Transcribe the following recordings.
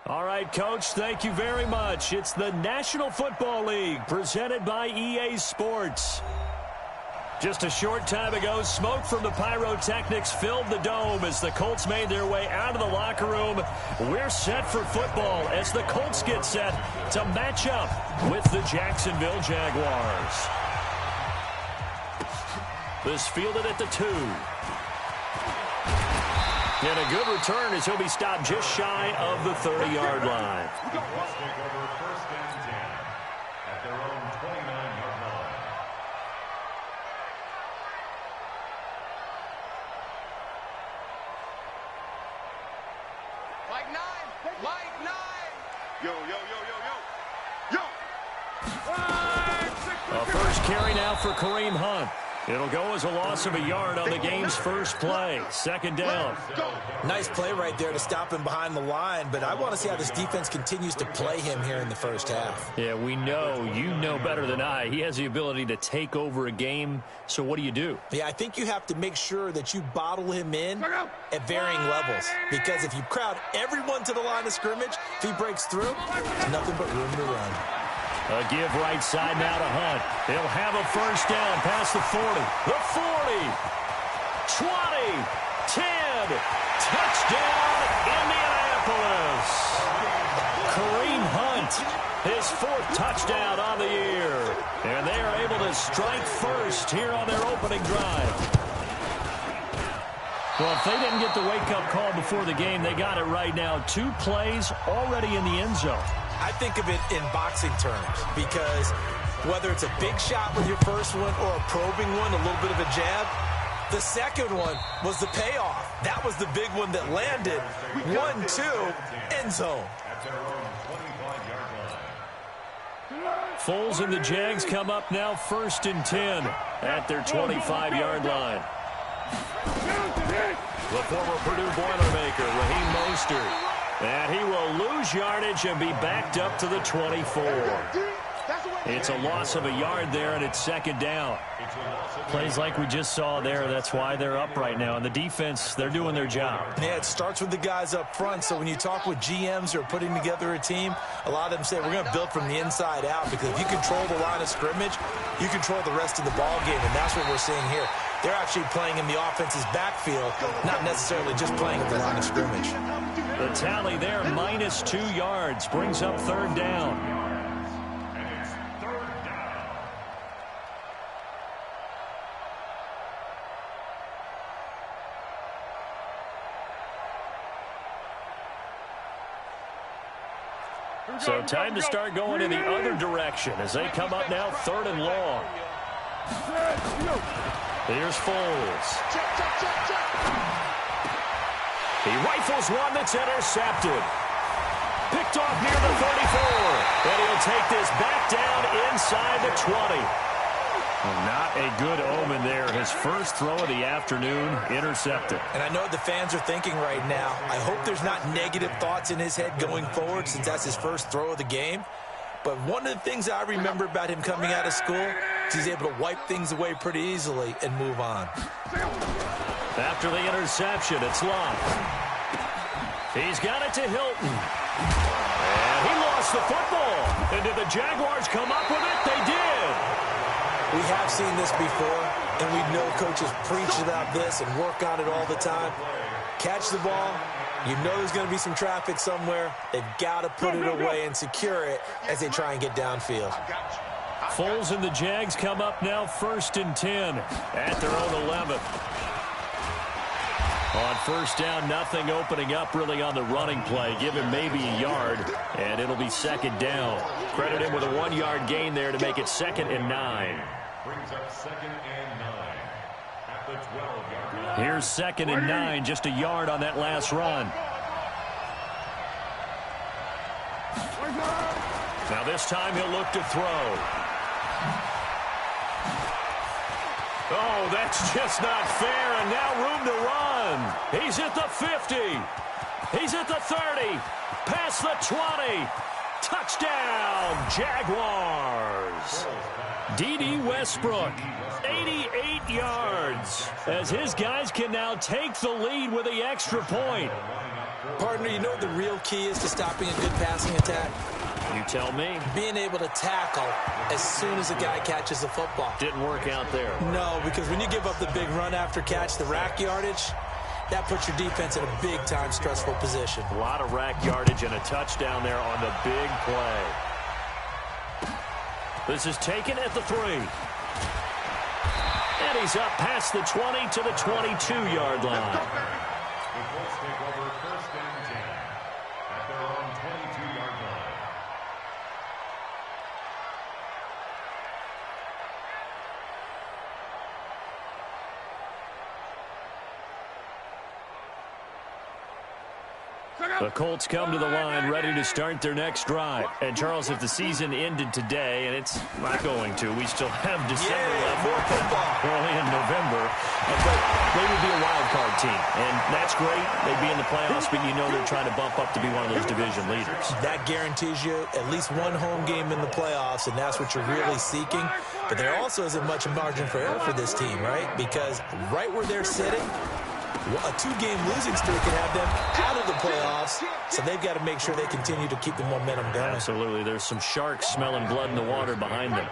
All right, Coach, thank you very much. It's the National Football League presented by EA Sports. Just a short time ago, smoke from the pyrotechnics filled the dome as the Colts made their way out of the locker room. We're set for football as the Colts get set to match up with the Jacksonville Jaguars. This fielded at the 2. And a good return as he'll be stopped just shy of the 30-yard line. A first carry now for Kareem Hunt. It'll go as a loss of a yard on the game's first play. Second down. Nice play right there to stop him behind the line, but I want to see how this defense continues to play him here in the first half. Yeah, we know. You know better than I. He has the ability to take over a game, so what do you do? Yeah, I think you have to make sure that you bottle him in at varying levels, because if you crowd everyone to the line of scrimmage, if he breaks through, there's nothing but room to run. A give right side now to Hunt. He'll have a first down past the 40. The 40. 20. 10. Touchdown, Indianapolis. Kareem Hunt, his 4th touchdown on the year. And they are able to strike first here on their opening drive. Well, if they didn't get the wake-up call before the game, they got it right now. 2 plays already in the end zone. I think of it in boxing terms, because whether it's a big shot with your first one or a probing one, a little bit of a jab, the second one was the payoff. That was the big one that landed. 1-2, end zone. Foles and the Jags come up now 1st and 10 at their 25-yard line. The former Purdue Boilermaker, Raheem Mostert. And he will lose yardage and be backed up to the 24. It's a loss of a yard there, and it's second down. Plays like we just saw there, that's why they're up right now. And the defense, they're doing their job. Yeah, it starts with the guys up front. So when you talk with GMs who are putting together a team, a lot of them say we're going to build from the inside out, because if you control the line of scrimmage, you control the rest of the ball game, and that's what we're seeing here. They're actually playing in the offense's backfield, not necessarily just playing at the line of scrimmage. The tally there, minus 2 yards, brings up 3rd down. So time to start going in the other direction as they come up now 3rd and long. Here's Foles. He rifles one that's intercepted. Picked off near the 34. And he'll take this back down inside the 20. Well, not a good omen there. His first throw of the afternoon intercepted. And I know what the fans are thinking right now. I hope there's not negative thoughts in his head going forward, since that's his first throw of the game. But one of the things I remember about him coming out of school is he's able to wipe things away pretty easily and move on. After the interception, it's Lott. He's got it to Hilton. And he lost the football. And did the Jaguars come up with it? They did. We have seen this before, and we know coaches preach about this and work on it all the time. Catch the ball. You know there's going to be some traffic somewhere. They've got to put it away and secure it as they try and get downfield. Foles and the Jags come up now 1st and 10 at their own 11. On first down, nothing opening up really on the running play. Give him maybe a yard, and it'll be second down. Credit him with a 1-yard gain there to make it 2nd and 9. Brings up 2nd and 9 at the 12-yard line. Here's 2nd and 9, just a yard on that last run. Now this time he'll look to throw. Oh, that's just not fair, and now room to run. He's at the 50. He's at the 30. Past the 20. Touchdown, Jaguars. D.D. Westbrook, 88 yards, as his guys can now take the lead with the extra point. Partner, you know what the real key is to stopping a good passing attack? You tell me. Being able to tackle as soon as a guy catches the football. Didn't work out there. No, because when you give up the big run after catch, the rack yardage, that puts your defense in a big-time stressful position. A lot of rack yardage and a touchdown there on the big play. This is taken at the 3. And he's up past the 20 to the 22-yard line. The Colts take over 1st and 10 at their own 22-yard line. The Colts come to the line ready to start their next drive. And, Charles, if the season ended today, and it's not going to, we still have December left, more football. early in November, but they would be a wild card team. And that's great. They'd be in the playoffs, but you know they're trying to bump up to be one of those division leaders. That guarantees you at least one home game in the playoffs, and that's what you're really seeking. But there also isn't much margin for error for this team, right? Because right where they're sitting, a 2-game losing streak can have them out of the playoffs, so they've got to make sure they continue to keep the momentum going. Absolutely. There's some sharks smelling blood in the water behind them.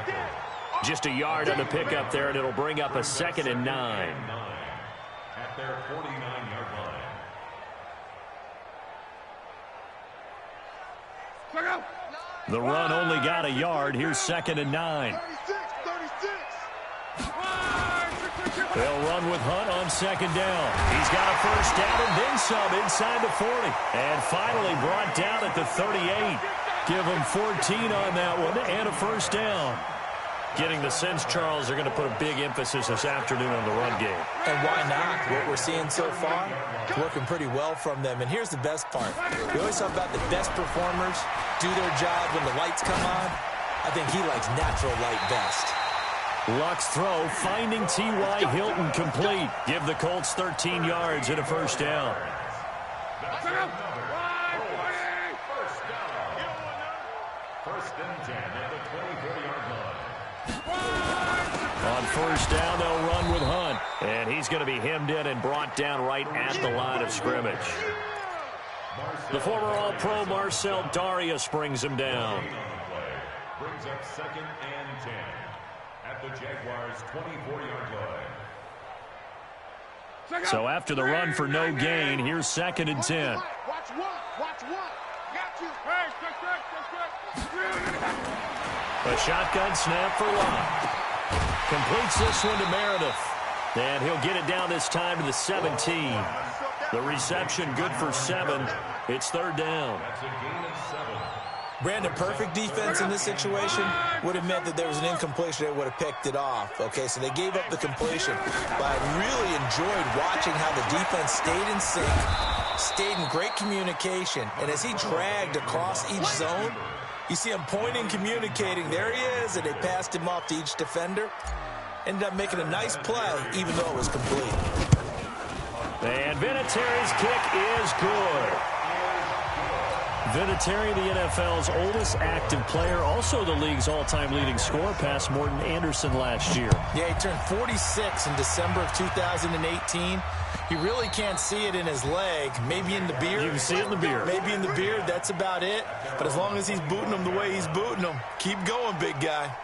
Just a yard on the pickup there, and it'll bring up a 2nd and 9. At their 49-yard line. The run only got a yard. Here's 2nd and 9. They'll run with Hunt on 2nd down. He's got a 1st down and then some inside the 40. And finally brought down at the 38. Give him 14 on that one and a 1st down. Getting the sense, Charles, they're going to put a big emphasis this afternoon on the run game. And why not? What we're seeing so far, working pretty well from them. And here's the best part. We always talk about the best performers do their job when the lights come on. I think he likes natural light best. Luck's throw, finding T.Y. Hilton complete. Give the Colts 13 yards and a 1st down. First and 10 at the 24-yard line. On 1st down, they'll run with Hunt. And he's going to be hemmed in and brought down right at the line of scrimmage. The former All-Pro Marcel Darius brings him down. Brings up 2nd and 10. At the Jaguars' 24-yard line. So after the run for no gain, here's 2nd and 10. Watch one. Got you. A shotgun snap for Lott. Completes this one to Meredith. And he'll get it down this time to the 17. The reception good for 7. It's 3rd down. That's a gain of 7. Brandon, perfect defense in this situation would have meant that there was an incompletion. They would have picked it off. Okay, so they gave up the completion. But I really enjoyed watching how the defense stayed in sync, stayed in great communication. And as he dragged across each zone, you see him pointing, communicating. There he is, and they passed him off to each defender. Ended up making a nice play, even though it was complete. And Vinatieri's kick is good. Vinatieri, the NFL's oldest active player, also the league's all-time leading scorer, past Morton Anderson last year. Yeah, he turned 46 in December of 2018. You really can't see it in his leg. Maybe in the beard. You can see it in the beard. Maybe in the beard. That's about it. But as long as he's booting him the way he's booting him, keep going, big guy.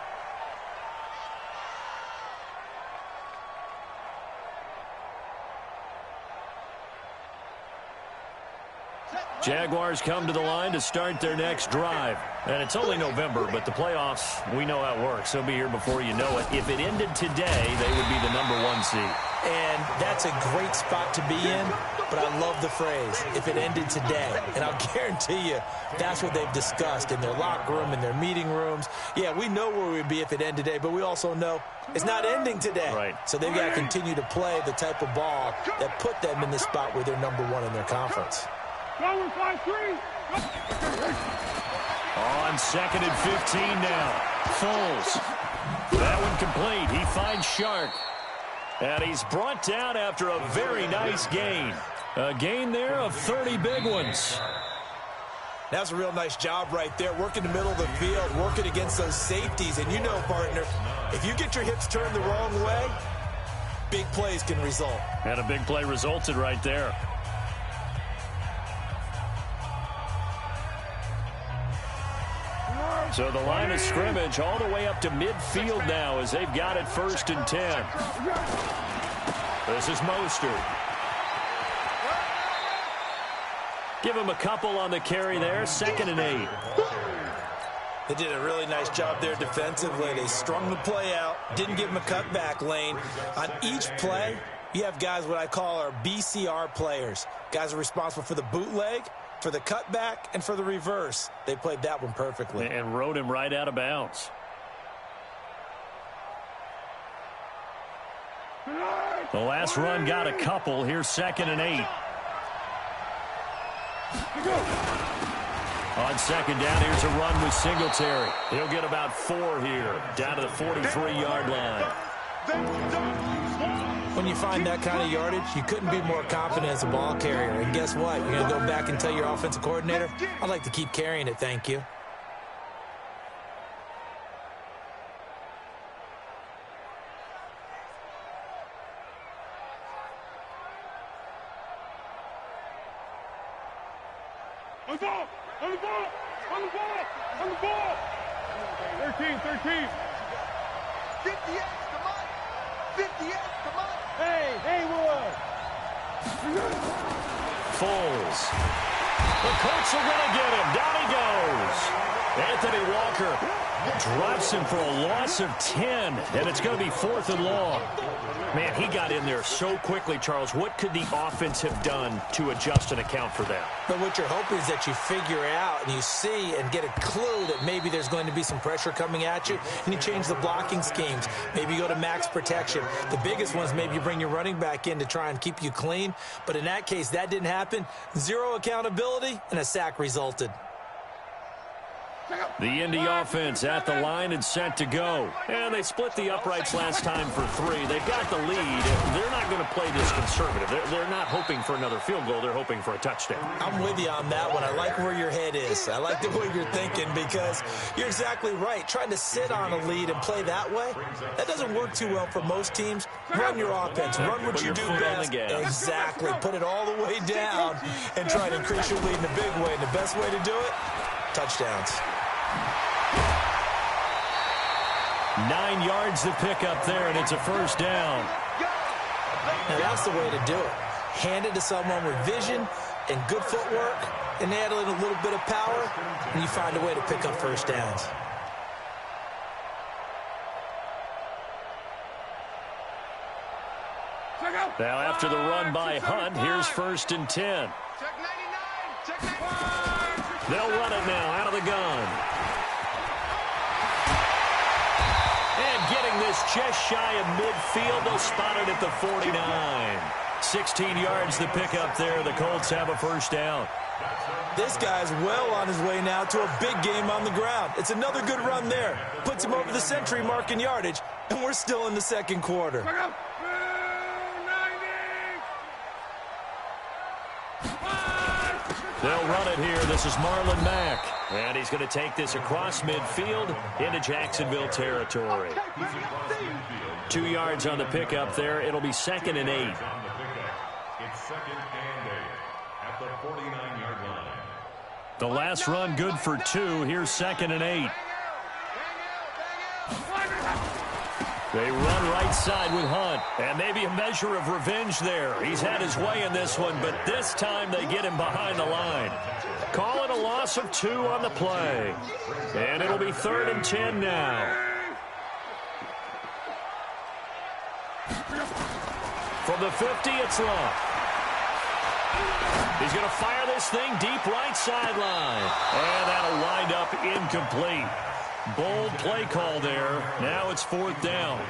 Jaguars come to the line to start their next drive. And it's only November, but the playoffs, we know how it works. They'll be here before you know it. If it ended today, they would be the #1 seed. And that's a great spot to be in, but I love the phrase, if it ended today. And I'll guarantee you, that's what they've discussed in their locker room, in their meeting rooms. Yeah, we know where we'd be if it ended today, but we also know it's not ending today. Right. So they've got to continue to play the type of ball that put them in the spot where they're #1 in their conference. Going 5-3. On 2nd and 15 now. Foles. That one complete. He finds Shark. And he's brought down after a very nice gain. A gain there of 30 big ones. That's a real nice job right there. Working the middle of the field, working against those safeties. And you know, partner, if you get your hips turned the wrong way, big plays can result. And a big play resulted right there. So the line of scrimmage all the way up to midfield now as they've got it 1st and 10. This is Mostert. Give him a couple on the carry there. 2nd and 8. They did a really nice job there defensively. They strung the play out, didn't give him a cutback lane. On each play, you have guys what I call our BCR players. Guys are responsible for the bootleg, for the cutback, and for the reverse. They played that one perfectly. And rode him right out of bounds. The last run got a couple. Here's 2nd and 8. On 2nd down, here's a run with Singletary. He'll get about 4 here, down to the 43-yard line. When you find that kind of yardage, you couldn't be more confident as a ball carrier. And guess what? You're going to go back and tell your offensive coordinator, I'd like to keep carrying it, thank you. On the ball! On the ball! On the ball! On the ball! 13, 13. 58, come on! 58, come on! Hey, Will! Foles. The Colts are going to get him. Down he goes. Anthony Walker drops him for a loss of 10, and it's going to be 4th and long. Man, he got in there so quickly, Charles. What could the offense have done to adjust and account for that? But what you're hoping is that you figure out and you see and get a clue that maybe there's going to be some pressure coming at you, and you change the blocking schemes. Maybe you go to max protection. The biggest one is maybe you bring your running back in to try and keep you clean. But in that case, that didn't happen. 0 accountability, and a sack resulted. The Indy offense at the line and set to go. And they split the uprights last time for 3. They've got the lead. They're not going to play this conservative. They're not hoping for another field goal. They're hoping for a touchdown. I'm with you on that one. I like where your head is. I like the way you're thinking because you're exactly right. Trying to sit on a lead and play that way, that doesn't work too well for most teams. Run your offense. Run what you do best. Exactly. Put it all the way down and try to increase your lead in a big way. And the best way to do it, touchdowns. 9 yards to pick up there, and it's a 1st down. Now that's the way to do it. Hand it to someone with vision and good footwork, and add in a little bit of power, and you find a way to pick up 1st downs. Now after the run by Hunt, here's 1st and 10. Check 99! Check 99! They'll run it now out of the gun. And getting this just shy of midfield, they'll spot it at the 49. 16 yards to pick up there. The Colts have a 1st down. This guy's well on his way now to a big game on the ground. It's another good run there. Puts him over the century mark in yardage, and we're still in the 2nd quarter. They'll run it here. This is Marlon Mack. And he's going to take this across midfield into Jacksonville territory. 2 yards on the pickup there. It'll be 2nd and 8. It's 2nd and 8 at the 49-yard line. The last run good for 2. Here's 2nd and 8. They run right side with Hunt. And maybe a measure of revenge there. He's had his way in this one, but this time they get him behind the line. Call it a loss of 2 on the play. And it'll be 3rd and 10 now. From the 50, it's Love. He's going to fire this thing deep right sideline. And that'll wind up incomplete. Bold play call there. Now it's 4th down.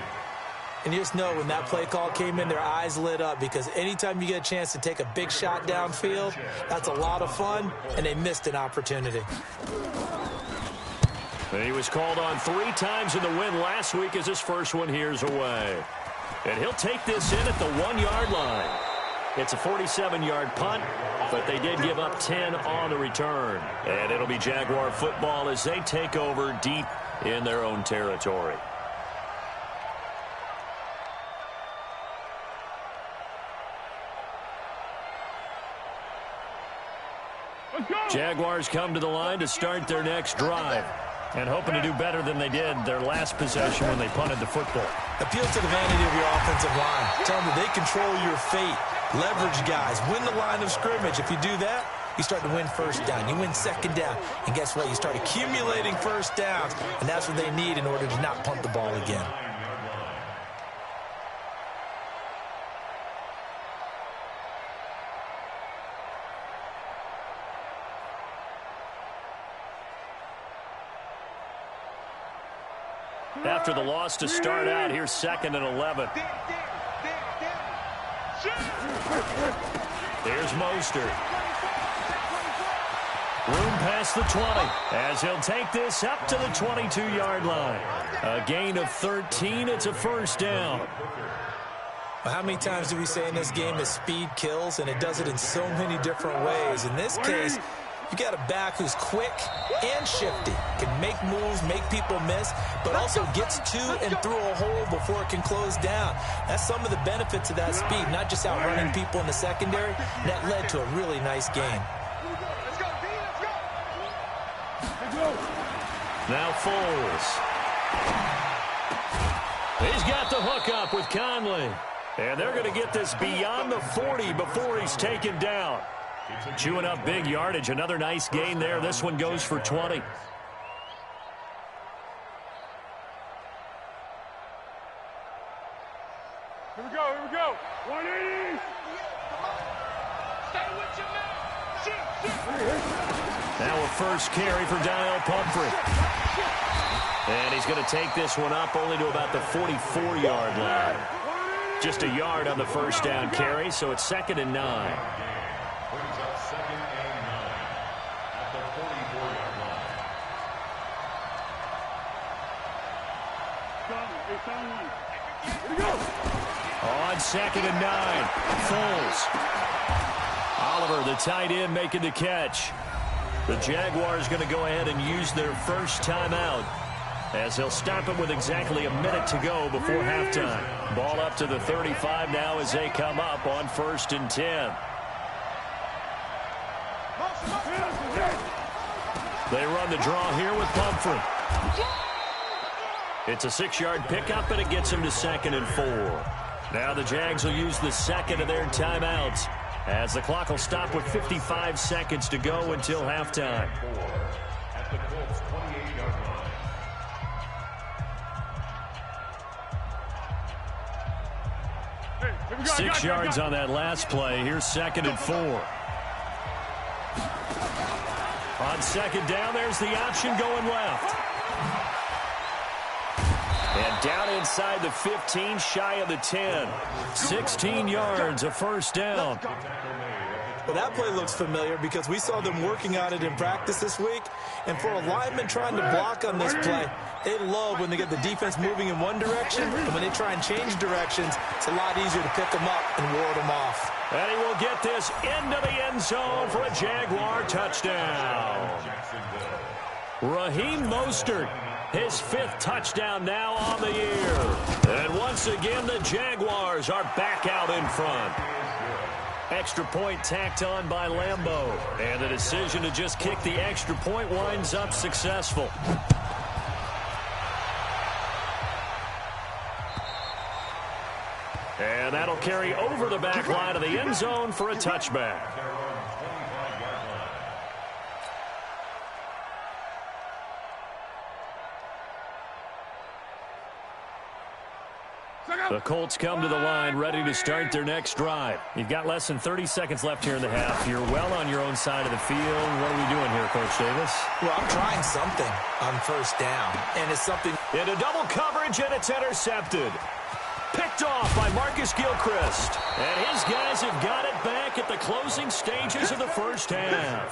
And you just know when that play call came in, their eyes lit up because anytime you get a chance to take a big shot downfield, that's a lot of fun, and they missed an opportunity. He was called on 3 times in the win last week as his first one here's away. And he'll take this in at the 1-yard line. It's a 47-yard punt, but they did give up 10 on the return. And it'll be Jaguar football as they take over deep in their own territory. Jaguars come to the line to start their next drive. and hoping to do better than they did their last possession when they punted the football. Appeal to the vanity of your offensive line. Tell them that they control your fate. Leverage guys. Win the line of scrimmage. If you do that, you start to win first down. You win second down. And guess what? You start accumulating first downs. And that's what they need in order to not punt the ball again. After the loss to start out, here's 2nd and 11. There's Mostert. Room past the 20 as he'll take this up to the 22-yard line. A gain of 13. It's a first down. Well, how many times do we say in this game that speed kills, and it does it in so many different ways? In this case, you got a back who's quick and shifty, can make moves, make people miss, but also gets to and through a hole before it can close down. That's some of the benefits of that speed, not just outrunning people in the secondary. That led to a really nice game. Now Foles. He's got the hook up with Conley. And they're going to get this beyond the 40 before he's taken down. Chewing up big yardage. Another nice gain there. This one goes for 20. Here we go, here we go. 180. Stay with your man. Shoot. Now a first carry for Donnell Pumphrey. And he's going to take this one up only to about the 44-yard line. Just a yard on the first down carry, so it's 2nd and 9. Brings up 2nd and 9 at the 44-yard line. Here we go. On 2nd and 9, Foles. Oliver, the tight end, making the catch. The Jaguars going to go ahead and use their first timeout, as they'll stop it with exactly a minute to go before halftime. Ball up to the 35 now as they come up on 1st and 10. They run the draw here with Pumphrey. It's a 6-yard pickup, and it gets them to 2nd and 4. Now the Jags will use the second of their timeouts, as the clock will stop with 55 seconds to go until halftime. At the Colts 28-yard line. 6 yards on that last play. Here's 2nd and 4. On 2nd down, there's the option going left. And down inside the 15, shy of the 10. 16 yards, a first down. Well, that play looks familiar because we saw them working on it in practice this week. And for a lineman trying to block on this play, they love when they get the defense moving in one direction. And when they try and change directions, it's a lot easier to pick them up and ward them off. And he will get this into the end zone for a Jaguar touchdown. Raheem Mostert, his 5th touchdown now on the year. And once again, the Jaguars are back out in front. Extra point tacked on by Lambeau. And the decision to just kick the extra point winds up successful. And that'll carry over the back line of the end zone for a touchback. The Colts come to the line, ready to start their next drive. You've got less than 30 seconds left here in the half. You're well on your own side of the field. What are we doing here, Coach Davis? Well, I'm trying something on first down, and it's something. Into double coverage, and it's intercepted. Picked off by Marcus Gilchrist. And his guys have got it back at the closing stages of the first half.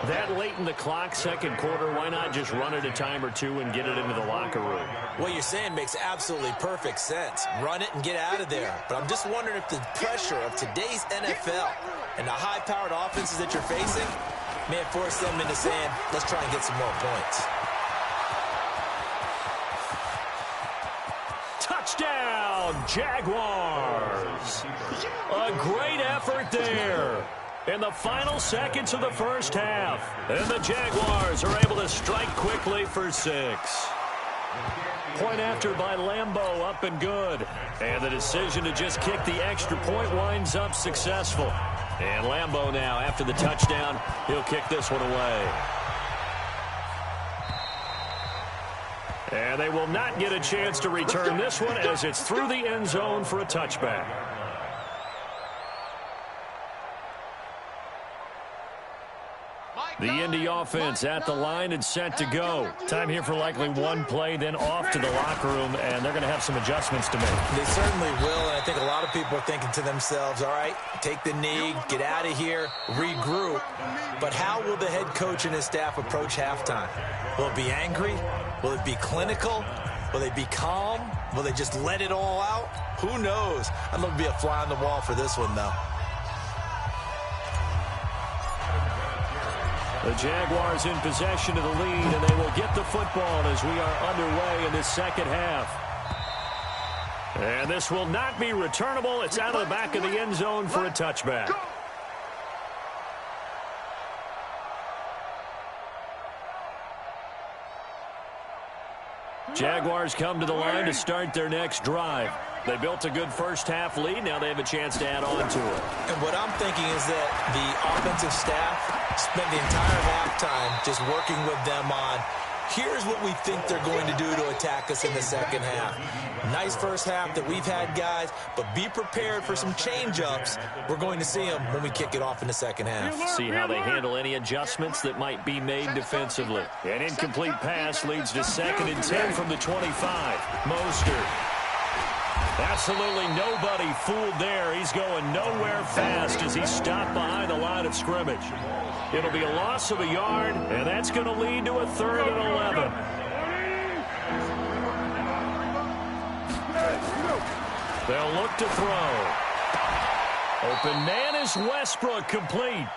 That late in the clock, second quarter, why not just run it a time or two and get it into the locker room? What you're saying makes absolutely perfect sense. Run it and get out of there. But I'm just wondering if the pressure of today's NFL and the high-powered offenses that you're facing may have forced them into saying, let's try and get some more points. Touchdown, Jaguars. A great effort there. in the final seconds of the first half. And the Jaguars are able to strike quickly for 6. Point after by Lambeau, up and good. And the decision to just kick the extra point winds up successful. And Lambeau now, after the touchdown, he'll kick this one away. And they will not get a chance to return this one as it's through the end zone for a touchback. The Indy offense at the line and set to go. Time here for likely one play, then off to the locker room, and they're going to have some adjustments to make. They certainly will, and I think a lot of people are thinking to themselves, all right, take the knee, get out of here, regroup. But how will the head coach and his staff approach halftime? Will it be angry? Will it be clinical? Will they be calm? Will they just let it all out? Who knows? I'd love to be a fly on the wall for this one, though. The Jaguars in possession of the lead, and they will get the football as we are underway in this second half. And this will not be returnable. It's out of the back of the end zone for a touchback. Jaguars come to the line to start their next drive. They built a good first-half lead. Now they have a chance to add on to it. And what I'm thinking is that the offensive staff spent the entire halftime just working with them on, here's what we think they're going to do to attack us in the second half. Nice first half that we've had, guys, but be prepared for some change-ups. We're going to see them when we kick it off in the second half. See how they handle any adjustments that might be made defensively. An incomplete pass leads to 2nd and 10 from the 25. Mostert. Absolutely nobody fooled there. He's going nowhere fast as he's stopped behind the line of scrimmage. It'll be a loss of a yard, and that's going to lead to a 3rd and 11. They'll look to throw. Open man is Westbrook, complete.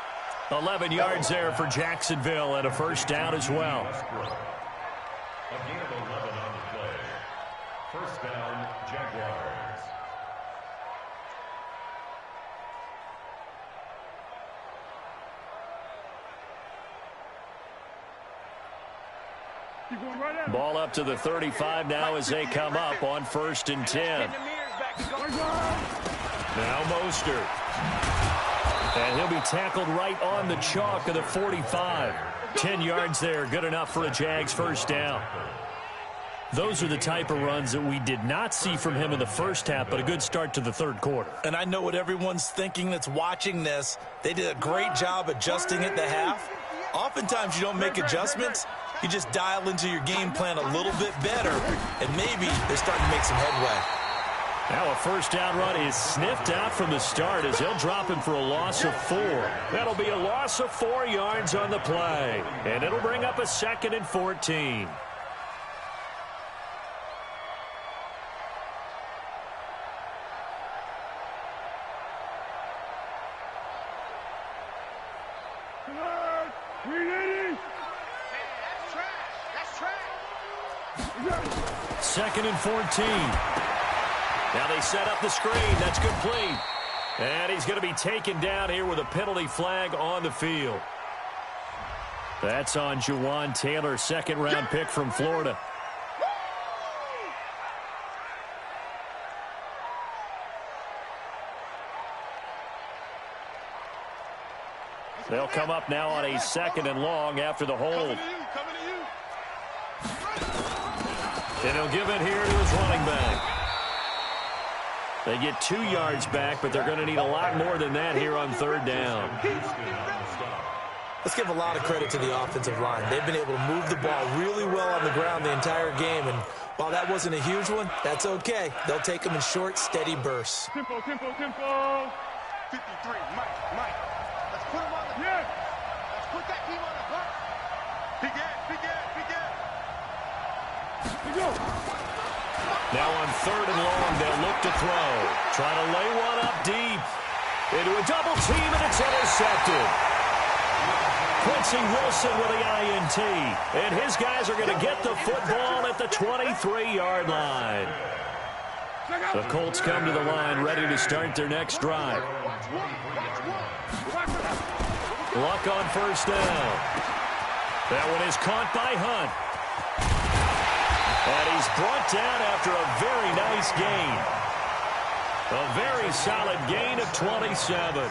11 yards there for Jacksonville and a first down as well. A gain of 11 on the play. First down, Jaguars. Ball up to the 35 now as they come up on 1st and 10. Now Mostert. And he'll be tackled right on the chalk of the 45. 10 yards there, good enough for a Jags first down. Those are the type of runs that we did not see from him in the first half, but a good start to the 3rd quarter. And I know what everyone's thinking that's watching this. They did a great job adjusting at the half. Oftentimes you don't make adjustments. You just dial into your game plan a little bit better, and maybe they're starting to make some headway. Now a first down run is sniffed out from the start as they'll drop him for a loss of 4. That'll be a loss of 4 yards on the play, and it'll bring up a 2nd and 14. Second and 14. Now they set up the screen. That's complete. And he's going to be taken down here with a penalty flag on the field. That's on Juwan Taylor, 2nd-round pick from Florida. They'll come up now on a 2nd and long after the hold. And he'll give it here to his running back. They get 2 yards back, but they're going to need a lot more than that here on 3rd down. Let's give a lot of credit to the offensive line. They've been able to move the ball really well on the ground the entire game, and while that wasn't a huge one, that's okay. They'll take them in short, steady bursts. Tempo, tempo, tempo. 53, Mike. Let's put him on the Yeah. Let's put that team on the clock. Big Ed. Let's go. Now on 3rd and long, they'll look to throw. Try to lay one up deep. Into a double team, and it's intercepted. Quincy Wilson with the INT. And his guys are going to get the football at the 23-yard line. The Colts come to the line ready to start their next drive. Watch one. Luck on first down. That one is caught by Hunt. And he's brought down after a very nice gain. A very solid gain of 27.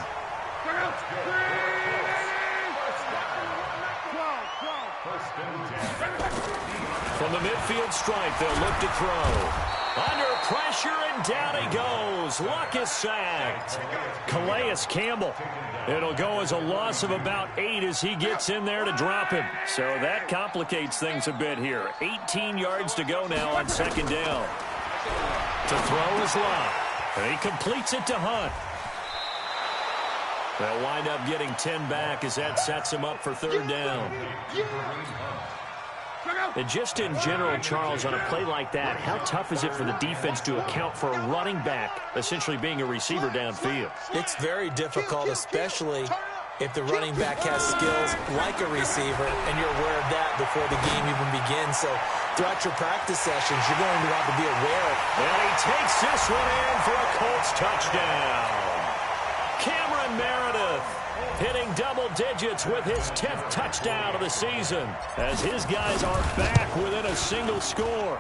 From the midfield stripe, they'll look to throw. Under pressure, and down he goes. Luck is sacked. Calais Campbell. It'll go as a loss of about 8 as he gets in there to drop him. So that complicates things a bit here. 18 yards to go now on second down. To throw is Luck. And he completes it to Hunt. They'll wind up getting 10 back as that sets him up for third down. And just in general, Charles, on a play like that, how tough is it for the defense to account for a running back essentially being a receiver downfield? It's very difficult, especially if the running back has skills like a receiver, and you're aware of that before the game even begins. So throughout your practice sessions, you're going to want to be aware. And he takes this one in for a Colts touchdown. Cameron Meredith hitting double digits with his 10th touchdown of the season as his guys are back within a single score.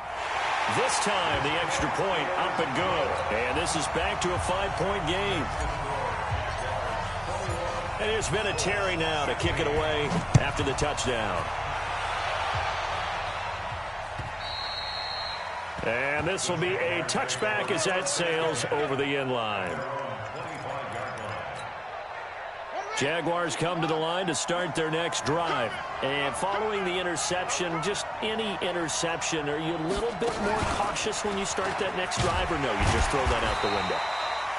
This time, the extra point up and good. And this is back to a 5-point game. And there's been a Terry now to kick it away after the touchdown. And this will be a touchback as that sails over the end line. Jaguars come to the line to start their next drive. And following the interception, just any interception, are you a little bit more cautious when you start that next drive, or no, you just throw that out the window?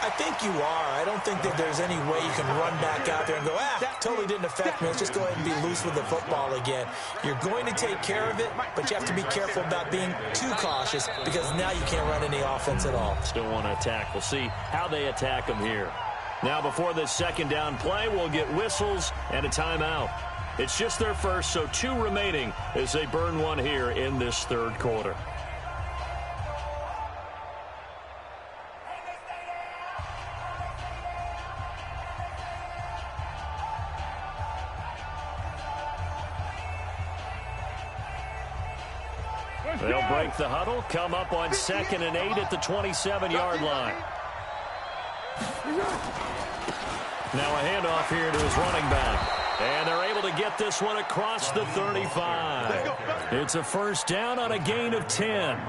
I think you are. I don't think that there's any way you can run back out there and go, totally didn't affect me. Let's just go ahead and be loose with the football again. You're going to take care of it, but you have to be careful about being too cautious because now you can't run any offense at all. Still want to attack. We'll see how they attack them here. Now, before this second down play, we'll get whistles and a timeout. It's just their first, so 2 remaining as they burn one here in this third quarter. They'll break the huddle, come up on 2nd and 8 at the 27-yard line. Now a handoff here to his running back. And they're able to get this one across the 35. It's a first down on a gain of 10.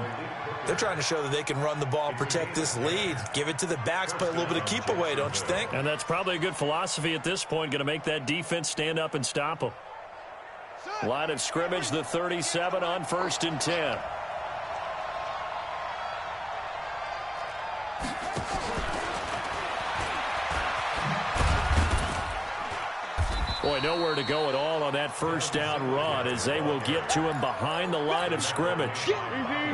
They're trying to show that they can run the ball and protect this lead. Give it to the backs, play a little bit of keep away, don't you think? And that's probably a good philosophy at this point, going to make that defense stand up and stop them. Line of scrimmage, the 37 on 1st and 10. Boy, nowhere to go at all on that first down run as they will get to him behind the line of scrimmage.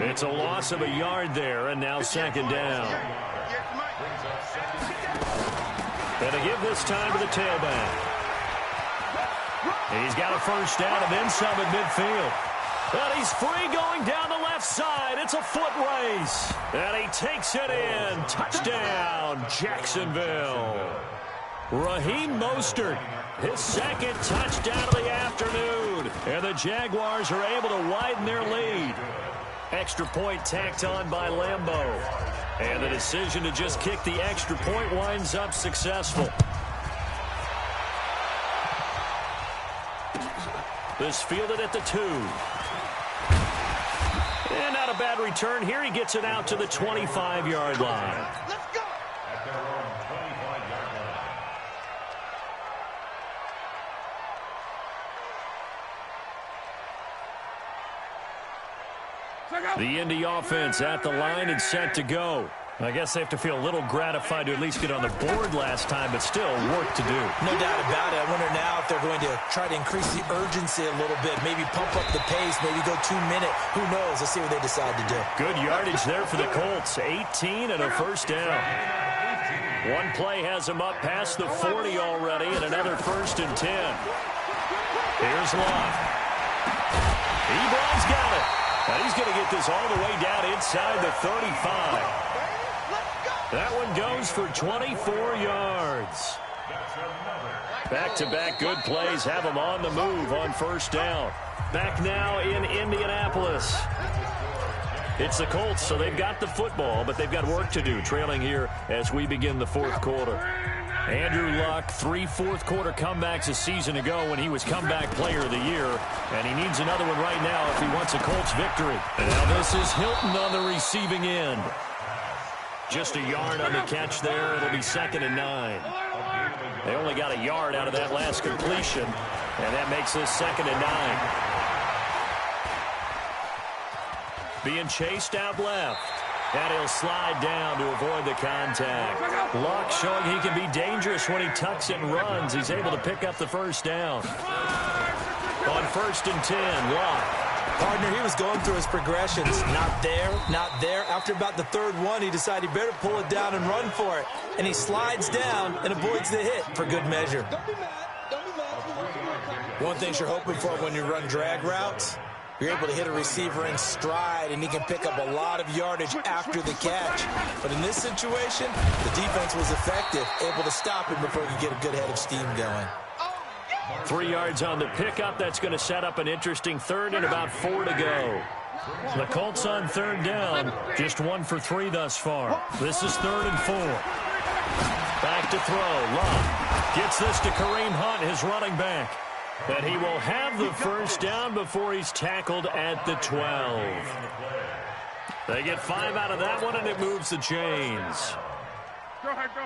It's a loss of a yard there, and now 2nd down. And to give this time to the tailback. He's got a first down and then some at midfield. But he's free going down the left side. It's a foot race. And he takes it in. Touchdown, Jacksonville. Raheem Mostert, his 2nd touchdown of the afternoon. And the Jaguars are able to widen their lead. Extra point tacked on by Lambeau. And the decision to just kick the extra point winds up successful. This fielded at the 2. And not a bad return here. He gets it out to the 25-yard line. Let's go. At their own 25-yard line. The Indy offense at the line and set to go. I guess they have to feel a little gratified to at least get on the board last time, but still work to do. No doubt about it. I wonder now if they're going to try to increase the urgency a little bit, maybe pump up the pace, maybe go 2-minute. Who knows? Let's see what they decide to do. Good yardage there for the Colts. 18 and a first down. One play has him up past the 40 already, and another 1st and 10. Here's Love. Ebron's got it. And he's going to get this all the way down inside the 35. That one goes for 24 yards. Back-to-back good plays have them on the move on first down. Back now in Indianapolis. It's the Colts, so they've got the football, but they've got work to do, trailing here as we begin the fourth quarter. Andrew Luck, 3 fourth-quarter comebacks a season ago when he was comeback player of the year, and he needs another one right now if he wants a Colts victory. And now this is Hilton on the receiving end. Just a yard on the catch there. It'll be 2nd and 9. They only got a yard out of that last completion, and that makes this 2nd and 9. Being chased out left. And he'll slide down to avoid the contact. Luck showing he can be dangerous when he tucks it and runs. He's able to pick up the first down. On 1st and 10, Luck. Partner, he was going through his progressions. Not there, not there. After about the 3rd one, he decided he better pull it down and run for it. And he slides down and avoids the hit for good measure. One thing you're hoping for when you run drag routes, you're able to hit a receiver in stride, and he can pick up a lot of yardage after the catch. But in this situation, the defense was effective, able to stop him before he could get a good head of steam going. 3 yards on the pickup. That's going to set up an interesting 3rd and about 4 to go. The Colts on 3rd down, just 1 for 3 thus far. This is 3rd and 4. Back to throw. Luck gets this to Kareem Hunt, his running back. And he will have the first down before he's tackled at the 12. They get 5 out of that one, and it moves the chains.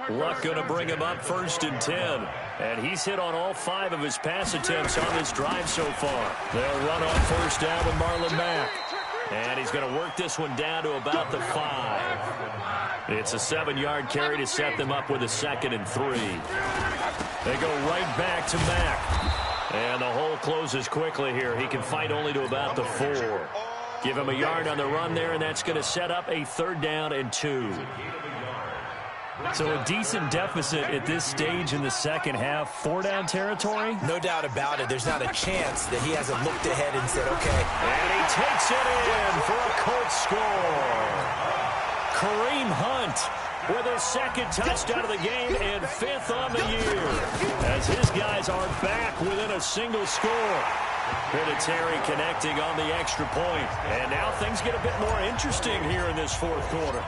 Luck going to bring him up 1st and 10. And he's hit on all 5 of his pass attempts on this drive so far. They'll run on 1st down with Marlon Mack. And he's going to work this one down to about the 5. It's a 7-yard carry to set them up with a 2nd and 3. They go right back to Mack. And the hole closes quickly here. He can fight only to about the 4. Give him a yard on the run there, and that's going to set up a 3rd down and 2. So a decent deficit at this stage in the second half. 4-down territory? No doubt about it. There's not a chance that he hasn't looked ahead and said, okay. And he takes it in for a Colts score. Kareem Hunt with his 2nd touchdown of the game and 5th on the year, as his guys are back within a single score. Terry connecting on the extra point. And now things get a bit more interesting here in this 4th quarter.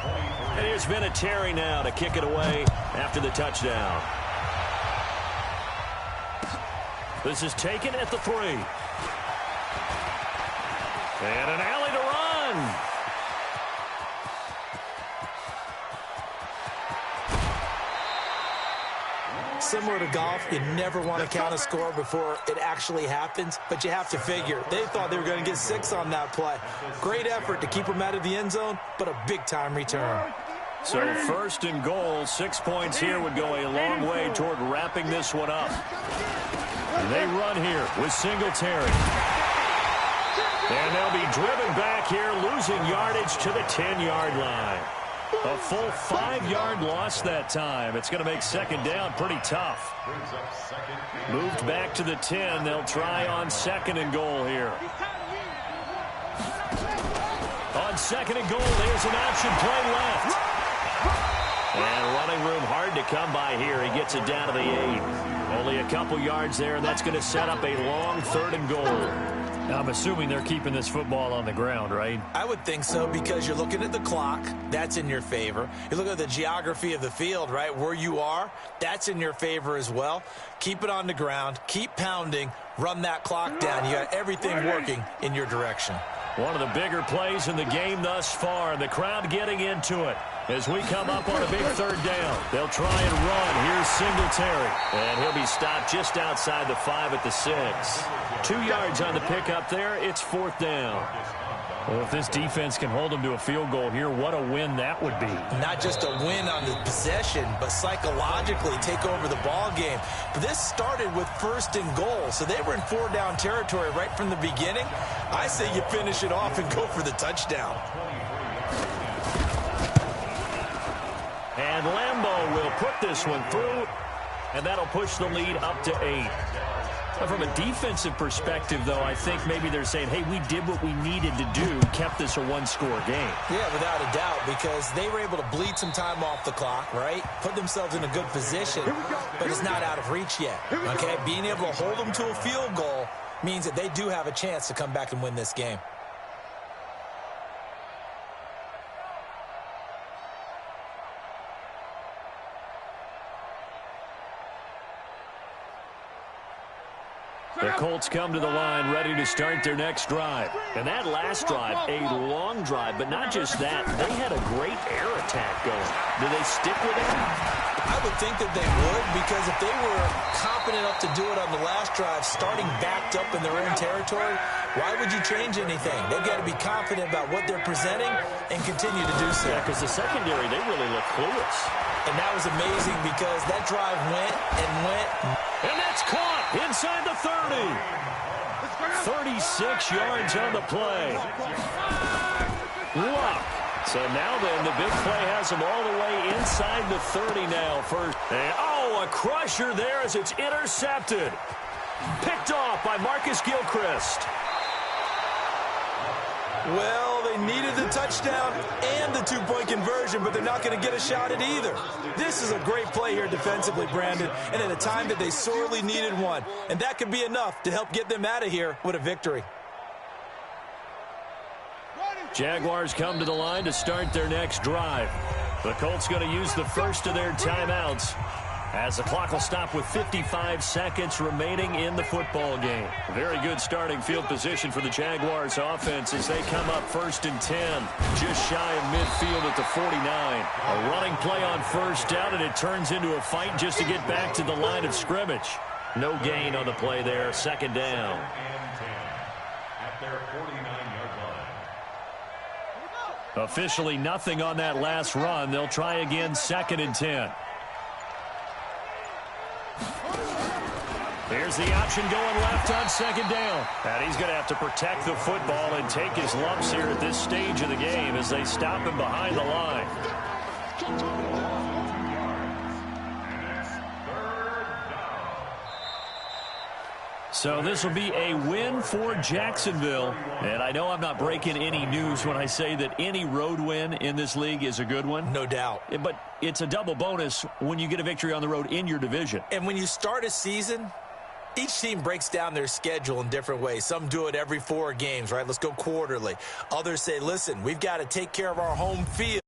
And here's Terry now to kick it away after the touchdown. This is taken at the 3. And an alley to run. Similar to golf, you never want to count a score before it actually happens, but you have to figure. They thought they were going to get 6 on that play. Great effort to keep them out of the end zone, but a big-time return. So 1st and goal, 6 points here would go a long way toward wrapping this one up. And they run here with Singletary. And they'll be driven back here, losing yardage to the 10-yard line. A full 5-yard loss that time. It's going to make 2nd down pretty tough. Moved back to the 10. They'll try on 2nd and goal here. On 2nd and goal, there's an option play left. And running room hard to come by here. He gets it down to the 8. Only a couple yards there, and that's going to set up a long 3rd and goal. I'm assuming they're keeping this football on the ground, right? I would think so, because you're looking at the clock. That's in your favor. You look at the geography of the field, right? Where you are, that's in your favor as well. Keep it on the ground. Keep pounding. Run that clock down. You got everything working in your direction. One of the bigger plays in the game thus far. The crowd getting into it as we come up on a big 3rd down. They'll try and run. Here's Singletary. And he'll be stopped just outside the 5 at the 6. 2 yards on the pickup there. It's 4th down. Well, if this defense can hold them to a field goal here, what a win that would be. Not just a win on the possession, but psychologically take over the ball game. But this started with 1st and goal, so they were in 4-down territory right from the beginning. I say you finish it off and go for the touchdown. And Lambeau will put this one through, and that'll push the lead up to 8. From a defensive perspective, though, I think maybe they're saying, hey, we did what we needed to do, kept this a one-score game. Yeah, without a doubt, because they were able to bleed some time off the clock, right? Put themselves in a good position, but it's not out of reach yet, okay? Being able to hold them to a field goal means that they do have a chance to come back and win this game. The Colts come to the line ready to start their next drive. And that last drive, a long drive, but not just that. They had a great air attack going. Do they stick with it? I would think that they would, because if they were confident enough to do it on the last drive, starting backed up in their own territory, why would you change anything? They've got to be confident about what they're presenting and continue to do so. Yeah, because the secondary, they really look clueless. And that was amazing because that drive went and went. And that's caught inside the 30. 36 yards on the play. Luck. So now then, the big play has him all the way inside the 30 now. A crusher there as it's intercepted. Picked off by Marcus Gilchrist. Well, they needed the touchdown and the two-point conversion, but they're not going to get a shot at either. This is a great play here defensively, Brandon, and at a time that they sorely needed one. And that could be enough to help get them out of here with a victory. Jaguars come to the line to start their next drive. The Colts going to use the first of their timeouts as the clock will stop with 55 seconds remaining in the football game. Very good starting field position for the Jaguars offense as they come up 1st and 10, just shy of midfield at the 49. A running play on first down, and it turns into a fight just to get back to the line of scrimmage. No gain on the play there, 2nd down. At their 49-yard line. Officially nothing on that last run. They'll try again 2nd and 10. Here's the option going left on 2nd down. And he's going to have to protect the football and take his lumps here at this stage of the game as they stop him behind the line. So this will be a win for Jacksonville. And I know I'm not breaking any news when I say that any road win in this league is a good one. No doubt. But it's a double bonus when you get a victory on the road in your division. And when you start a season, each team breaks down their schedule in different ways. Some do it every 4 games, right? Let's go quarterly. Others say, listen, we've got to take care of our home field.